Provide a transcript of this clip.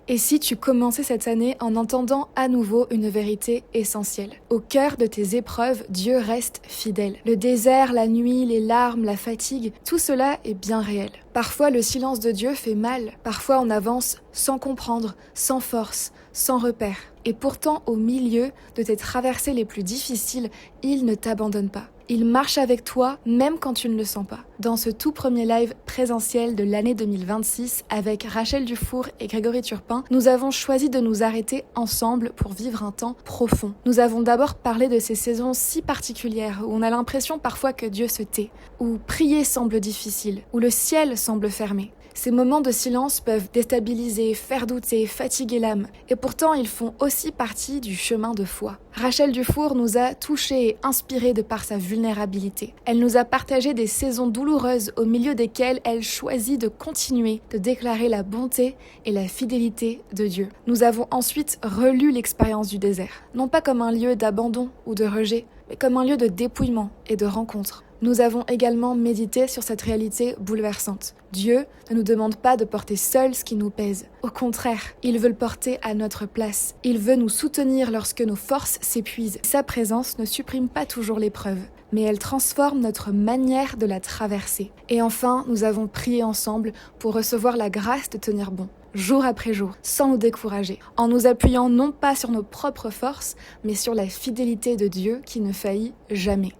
Et si tu commençais cette année en entendant à nouveau une vérité essentielle? Au cœur de tes épreuves, Dieu reste fidèle. Le désert, la nuit, les larmes, la fatigue, tout cela est bien réel. Parfois, le silence de Dieu fait mal. Parfois, on avance sans comprendre, sans force, sans repère. Et pourtant, au milieu de tes traversées les plus difficiles, il ne t'abandonne pas. Il marche avec toi même quand tu ne le sens pas. Dans ce tout premier live présentiel de l'année 2026 avec Rachel Dufour et Grégory Turpin, nous avons choisi de nous arrêter ensemble pour vivre un temps profond. Nous avons d'abord parlé de ces saisons si particulières où on a l'impression parfois que Dieu se tait, où prier semble difficile, où le ciel semble fermé. Ces moments de silence peuvent déstabiliser, faire douter, fatiguer l'âme. Et pourtant, ils font aussi partie du chemin de foi. Rachel Dufour nous a touchés et inspirés de par sa vulnérabilité. Elle nous a partagé des saisons douloureuses au milieu desquelles elle choisit de continuer de déclarer la bonté et la fidélité de Dieu. Nous avons ensuite relu l'expérience du désert, non pas comme un lieu d'abandon ou de rejet, mais comme un lieu de dépouillement et de rencontre. Nous avons également médité sur cette réalité bouleversante. Dieu ne nous demande pas de porter seul ce qui nous pèse. Au contraire, il veut le porter à notre place. Il veut nous soutenir lorsque nos forces s'épuisent. Sa présence ne supprime pas toujours l'épreuve, mais elle transforme notre manière de la traverser. Et enfin, nous avons prié ensemble pour recevoir la grâce de tenir bon, jour après jour, sans nous décourager, en nous appuyant non pas sur nos propres forces, mais sur la fidélité de Dieu qui ne faillit jamais.